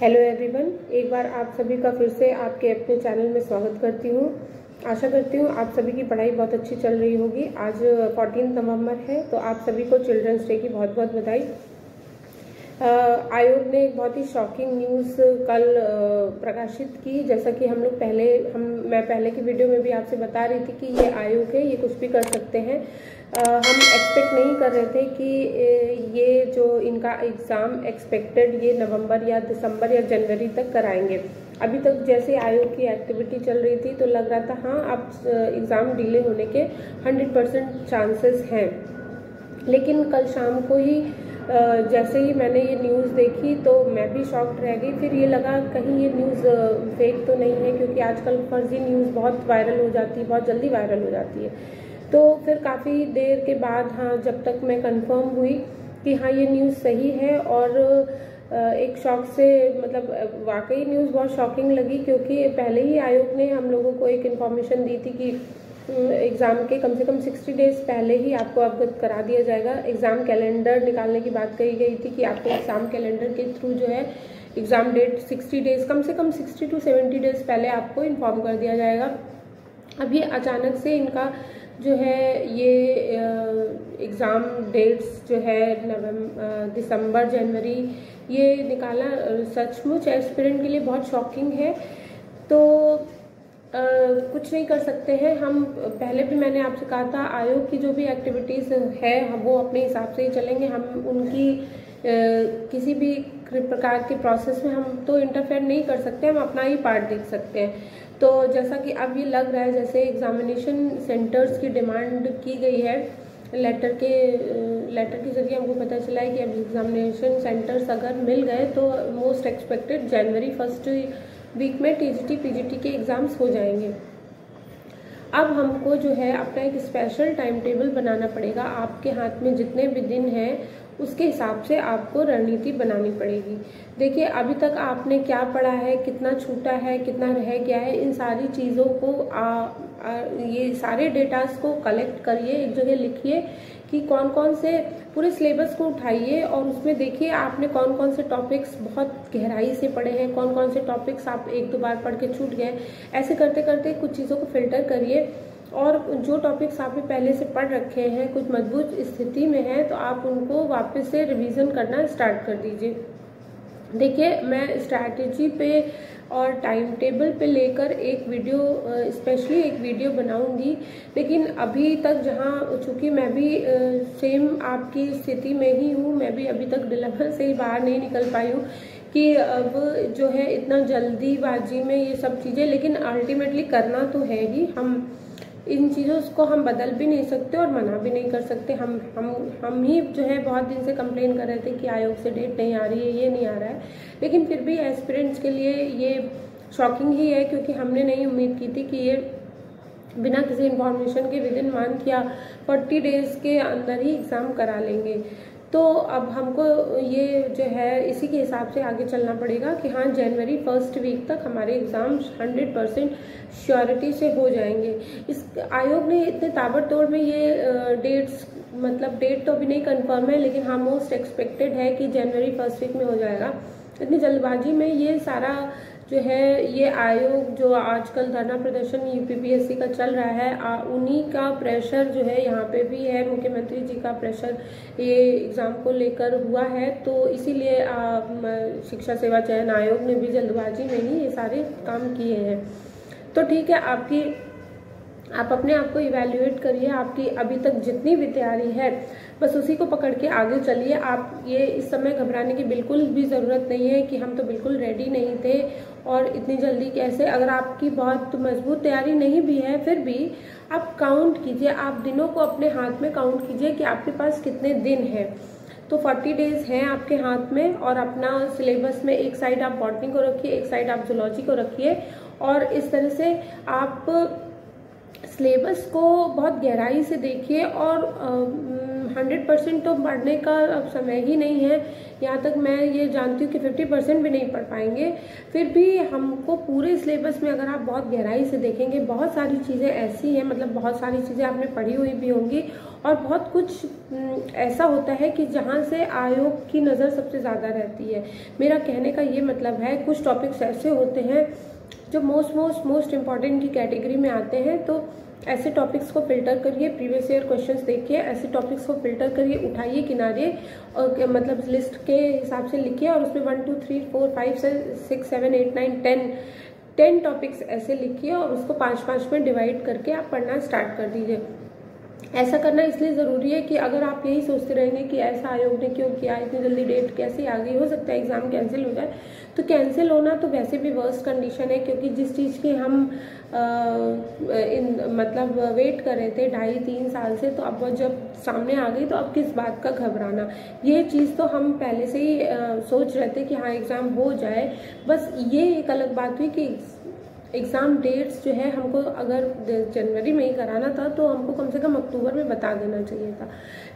Hello everyone, एक बार आप सभी का फिर से आपके अपने चैनल में स्वागत करती हूँ। आशा करती हूँ आप सभी की पढ़ाई बहुत अच्छी चल रही होगी। आज 14 नवंबर है, तो आप सभी को चिल्ड्रंस डे की बहुत बहुत बधाई। आयोग ने एक बहुत ही शॉकिंग न्यूज़ कल प्रकाशित की। जैसा कि मैं पहले की वीडियो में भी आपसे बता रही थी कि ये आयोग है, ये कुछ भी कर सकते हैं। हम एक्सपेक्ट नहीं कर रहे थे कि ये जो इनका एग्ज़ाम एक्सपेक्टेड ये नवंबर या दिसंबर या जनवरी तक कराएंगे। अभी तक जैसे आयोग की एक्टिविटी चल रही थी तो लग रहा था हाँ अब एग्ज़ाम डिले होने के 100% चांसेस हैं। लेकिन कल शाम को ही जैसे ही मैंने ये न्यूज़ देखी तो मैं भी शॉक्ड रह गई। फिर ये लगा कहीं ये न्यूज़ फेक तो नहीं है, क्योंकि आजकल फर्जी न्यूज़ बहुत वायरल हो जाती है, बहुत जल्दी वायरल हो जाती है। तो फिर काफ़ी देर के बाद हाँ जब तक मैं कंफर्म हुई कि हाँ ये न्यूज़ सही है, और एक शॉक से मतलब वाकई न्यूज़ बहुत शॉकिंग लगी, क्योंकि पहले ही आयोग ने हम लोगों को एक इन्फॉर्मेशन दी थी कि एग्ज़ाम के कम से कम 60 डेज़ पहले ही आपको अवगत करा दिया जाएगा। एग्ज़ाम कैलेंडर निकालने की बात कही गई थी कि आपको एग्ज़ाम कैलेंडर के थ्रू जो है एग्ज़ाम डेट 60 डेज़ कम से कम 60 to 70 डेज़ पहले आपको इन्फॉर्म कर दिया जाएगा। अब ये अचानक से इनका जो है ये एग्ज़ाम डेट्स जो है दिसंबर जनवरी ये निकाला, सचमुच एस्पिरेंट के लिए बहुत शॉकिंग है। तो कुछ नहीं कर सकते हैं हम। पहले भी मैंने आपसे कहा था आयोग की जो भी एक्टिविटीज़ है हम वो अपने हिसाब से ही चलेंगे। हम उनकी किसी भी प्रकार के प्रोसेस में हम तो इंटरफेयर नहीं कर सकते, हम अपना ही पार्ट देख सकते हैं। तो जैसा कि अब ये लग रहा है जैसे एग्जामिनेशन सेंटर्स की डिमांड की गई है, लेटर के जरिए हमको पता चला है कि अब एग्जामिनेशन सेंटर्स अगर मिल गए तो मोस्ट एक्सपेक्टेड जनवरी फर्स्ट वीक में टीजीटी पीजीटी के एग्ज़ाम्स हो जाएंगे। अब हमको जो है अपना एक स्पेशल टाइम टेबल बनाना पड़ेगा। आपके हाथ में जितने भी दिन हैं उसके हिसाब से आपको रणनीति बनानी पड़ेगी। देखिए अभी तक आपने क्या पढ़ा है, कितना छूटा है, कितना रह गया है, इन सारी चीज़ों को ये सारे डेटास को कलेक्ट करिए, एक जगह लिखिए कि कौन कौन से पूरे सिलेबस को उठाइए और उसमें देखिए आपने कौन कौन से टॉपिक्स बहुत गहराई से पढ़े हैं, कौन कौन से टॉपिक्स आप एक दो बार पढ़ के छूट गए। ऐसे करते करते कुछ चीज़ों को फिल्टर करिए, और जो टॉपिक्स आपने पहले से पढ़ रखे हैं कुछ मजबूत स्थिति में है तो आप उनको वापस से रिवीजन करना स्टार्ट कर दीजिए। देखिए मैं स्ट्रैटेजी पे और टाइम टेबल पे लेकर एक वीडियो स्पेशली एक वीडियो बनाऊंगी, लेकिन अभी तक जहाँ चूँकि मैं भी सेम आपकी स्थिति में ही हूँ, मैं भी अभी तक डिलेमा से ही बाहर नहीं निकल पाई हूँ कि अब जो है इतना जल्दीबाजी में ये सब चीज़ें, लेकिन अल्टीमेटली करना तो है ही। हम इन चीज़ों को हम बदल भी नहीं सकते और मना भी नहीं कर सकते। हम ही जो है बहुत दिन से कंप्लेन कर रहे थे कि आयोग से डेट नहीं आ रही है, ये नहीं आ रहा है, लेकिन फिर भी एस्पिरेंट्स के लिए ये शॉकिंग ही है, क्योंकि हमने नहीं उम्मीद की थी कि ये बिना किसी इन्फॉर्मेशन के विदिन मंथ या 40 डेज़ के अंदर ही एग्ज़ाम करा लेंगे। तो अब हमको ये जो है इसी के हिसाब से आगे चलना पड़ेगा कि हाँ जनवरी फर्स्ट वीक तक हमारे एग्ज़ाम्स 100% श्योरिटी से हो जाएंगे। इस आयोग ने इतने ताबड़तोड़ में ये डेट्स मतलब डेट तो अभी नहीं कंफर्म है, लेकिन हाँ मोस्ट एक्सपेक्टेड है कि जनवरी फर्स्ट वीक में हो जाएगा। इतनी जल्दबाजी में ये सारा जो है ये आयोग जो आजकल धरना प्रदर्शन यूपीपीएससी का चल रहा है उन्हीं का प्रेशर जो है यहाँ पे भी है, मुख्यमंत्री जी का प्रेशर ये एग्ज़ाम को लेकर हुआ है। तो इसीलिए शिक्षा सेवा चयन आयोग ने भी जल्दबाजी में ही ये सारे काम किए हैं। तो ठीक है, आप अपने आप को इवैल्यूएट करिए, आपकी अभी तक जितनी भी तैयारी है बस उसी को पकड़ के आगे चलिए। आप ये इस समय घबराने की बिल्कुल भी ज़रूरत नहीं है कि हम तो बिल्कुल रेडी नहीं थे और इतनी जल्दी कैसे। अगर आपकी बहुत मजबूत तैयारी नहीं भी है फिर भी आप काउंट कीजिए, आप दिनों को अपने हाथ में काउंट कीजिए कि आपके पास कितने दिन हैं। तो 40 डेज़ हैं आपके हाथ में, और अपना सिलेबस में एक साइड आप बॉटनी को रखिए, एक साइड आप जूलॉजी को रखिए, और इस तरह से आप सिलेबस को बहुत गहराई से देखिए और 100% तो पढ़ने का अब समय ही नहीं है। यहाँ तक मैं ये जानती हूँ कि 50% भी नहीं पढ़ पाएंगे। फिर भी हमको पूरे सिलेबस में अगर आप बहुत गहराई से देखेंगे, बहुत सारी चीज़ें ऐसी हैं, मतलब बहुत सारी चीज़ें आपने पढ़ी हुई भी होंगी, और बहुत कुछ ऐसा होता है कि जहाँ से आयोग की नज़र सबसे ज़्यादा रहती है। मेरा कहने का ये मतलब है, कुछ टॉपिक्स ऐसे होते हैं जो मोस्ट इम्पॉर्टेंट की कैटेगरी में आते हैं। तो ऐसे टॉपिक्स को फिल्टर करिए, प्रीवियस ईयर क्वेश्चंस देखिए, ऐसे टॉपिक्स को फिल्टर करिए, उठाइए किनारे, और मतलब लिस्ट के हिसाब से लिखिए, और उसमें 1 2 3 4 5 6 7 8 9 10 टॉपिक्स ऐसे लिखिए, और उसको 5-5 में डिवाइड करके आप पढ़ना स्टार्ट कर दीजिए। ऐसा करना इसलिए ज़रूरी है कि अगर आप यही सोचते रहेंगे कि ऐसा आयोग ने क्यों किया, इतनी जल्दी डेट कैसे आ गई, हो सकता है एग्ज़ाम कैंसिल हो जाए। तो कैंसिल होना तो वैसे भी वर्स्ट कंडीशन है, क्योंकि जिस चीज़ की हम मतलब वेट कर रहे थे 2.5-3 साल से, तो अब जब सामने आ गई तो अब किस बात का घबराना। ये चीज़ तो हम पहले से ही सोच रहे थे कि हाँ एग्ज़ाम हो जाए। बस ये एक अलग बात हुई कि एग्ज़ाम डेट्स जो है हमको अगर जनवरी में ही कराना था तो हमको कम से कम अक्टूबर में बता देना चाहिए था,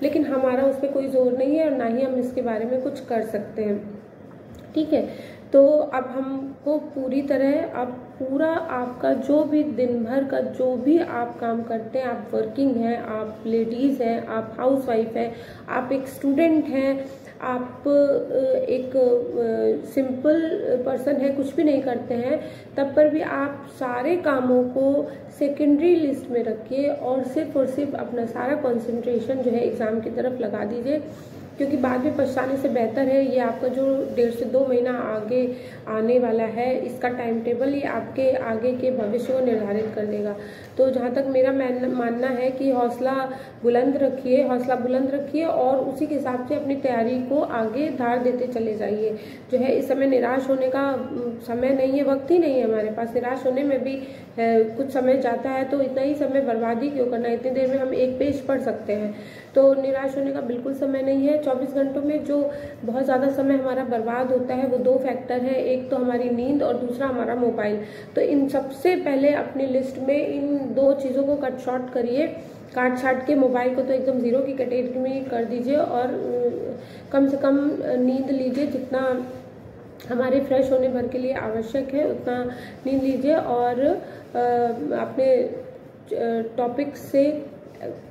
लेकिन हमारा उस पर कोई जोर नहीं है, और ना ही हम इसके बारे में कुछ कर सकते हैं। ठीक है, तो अब हमको पूरी तरह, अब पूरा आपका जो भी दिन भर का जो भी आप काम करते हैं, आप वर्किंग हैं, आप लेडीज़ हैं, आप हाउसवाइफ हैं, आप एक स्टूडेंट हैं, आप एक सिंपल पर्सन है, कुछ भी नहीं करते हैं, तब पर भी आप सारे कामों को सेकेंडरी लिस्ट में रखिए, और सिर्फ अपना सारा कंसंट्रेशन जो है एग्ज़ाम की तरफ लगा दीजिए, क्योंकि बाद में पछताने से बेहतर है ये आपका जो 1.5 से 2 महीना आगे आने वाला है, इसका टाइम टेबल ये आपके आगे के भविष्य को निर्धारित कर देगा। तो जहाँ तक मेरा मानना है कि हौसला बुलंद रखिए, और उसी के हिसाब से अपनी तैयारी को आगे धार देते चले जाइए। जो है इस समय निराश होने का समय नहीं है, वक्त ही नहीं है हमारे पास। निराश होने में भी कुछ समय जाता है, तो इतना ही समय बर्बादी क्यों करना, इतनी देर में हम एक पेज पढ़ सकते हैं। तो निराश होने का बिल्कुल समय नहीं है। 24 घंटों में जो बहुत ज़्यादा समय हमारा बर्बाद होता है वो 2 फैक्टर हैं, एक तो हमारी नींद और दूसरा हमारा मोबाइल। तो इन सबसे पहले अपनी लिस्ट में इन 2 चीज़ों को कट शॉर्ट करिए, काट छाट के मोबाइल को तो एकदम 0 की कैटेगरी में कर दीजिए, और कम से कम नींद लीजिए, जितना हमारे फ्रेश होने भर के लिए आवश्यक है उतना नींद लीजिए, और अपने टॉपिक्स से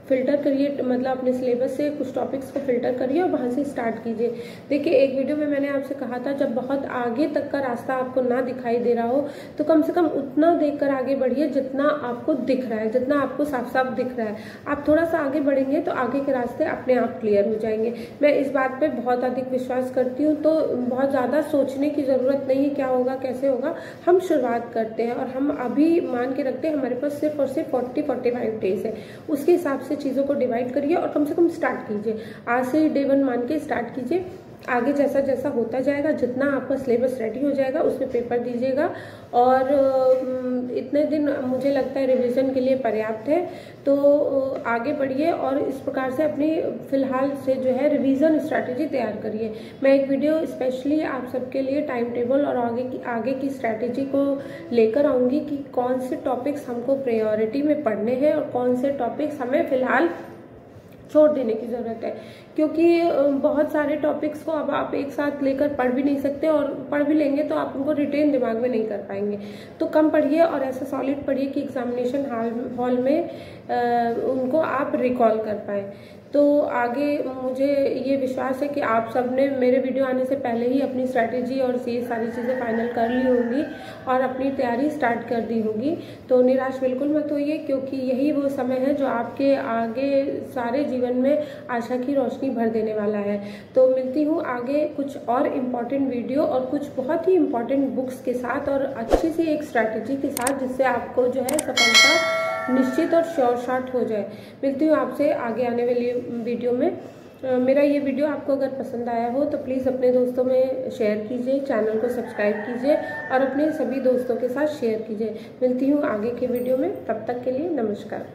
फिल्टर करिए, मतलब अपने सिलेबस से कुछ टॉपिक्स को फिल्टर करिए और वहाँ से स्टार्ट कीजिए। देखिए, एक वीडियो में मैंने आपसे कहा था, जब बहुत आगे तक का रास्ता आपको ना दिखाई दे रहा हो तो कम से कम उतना देखकर आगे बढ़िए जितना आपको दिख रहा है, जितना आपको साफ साफ दिख रहा है। आप थोड़ा सा आगे बढ़ेंगे तो आगे के रास्ते अपने आप क्लियर हो जाएंगे। मैं इस बात पर बहुत अधिक विश्वास करती हूँ। तो बहुत ज़्यादा सोचने की ज़रूरत नहीं है क्या होगा कैसे होगा, हम शुरुआत करते हैं, और हम अभी मान के रखते हैं हमारे पास सिर्फ और सिर्फ 40-45 डेज है। उसके हिसाब से चीज़ों को डिवाइड करिए और कम से कम स्टार्ट कीजिए। आज से डे 1 मान के स्टार्ट कीजिए। आगे जैसा जैसा होता जाएगा, जितना आपका सिलेबस रेडी हो जाएगा उसमें पेपर दीजिएगा, और इतने दिन मुझे लगता है रिवीजन के लिए पर्याप्त है। तो आगे बढ़िए और इस प्रकार से अपनी फ़िलहाल से जो है रिवीजन स्ट्रैटेजी तैयार करिए। मैं एक वीडियो स्पेशली आप सबके लिए टाइम टेबल और आगे की स्ट्रैटेजी को लेकर आऊँगी कि कौन से टॉपिक्स हमको प्रायोरिटी में पढ़ने हैं और कौन से टॉपिक्स हमें फ़िलहाल छोड़ देने की ज़रूरत है, क्योंकि बहुत सारे टॉपिक्स को अब आप एक साथ लेकर पढ़ भी नहीं सकते, और पढ़ भी लेंगे तो आप उनको रिटेन दिमाग में नहीं कर पाएंगे। तो कम पढ़िए और ऐसा सॉलिड पढ़िए कि एग्जामिनेशन हॉल में उनको आप रिकॉल कर पाएँ। तो आगे मुझे ये विश्वास है कि आप सब ने मेरे वीडियो आने से पहले ही अपनी स्ट्रैटेजी और ये सारी चीज़ें फाइनल कर ली होंगी और अपनी तैयारी स्टार्ट कर दी होगी। तो निराश बिल्कुल मत होइए, क्योंकि यही वो समय है जो आपके आगे सारे जीवन में आशा की रोशनी भर देने वाला है। तो मिलती हूँ आगे कुछ और इम्पॉर्टेंट वीडियो और कुछ बहुत ही इम्पॉर्टेंट बुक्स के साथ और अच्छी सी एक स्ट्रैटेजी के साथ, जिससे आपको जो है सफलता निश्चित और श्योर शॉट हो जाए। मिलती हूँ आपसे आगे आने वाली वीडियो में। मेरा ये वीडियो आपको अगर पसंद आया हो तो प्लीज़ अपने दोस्तों में शेयर कीजिए, चैनल को सब्सक्राइब कीजिए और अपने सभी दोस्तों के साथ शेयर कीजिए। मिलती हूँ आगे के वीडियो में, तब तक के लिए नमस्कार।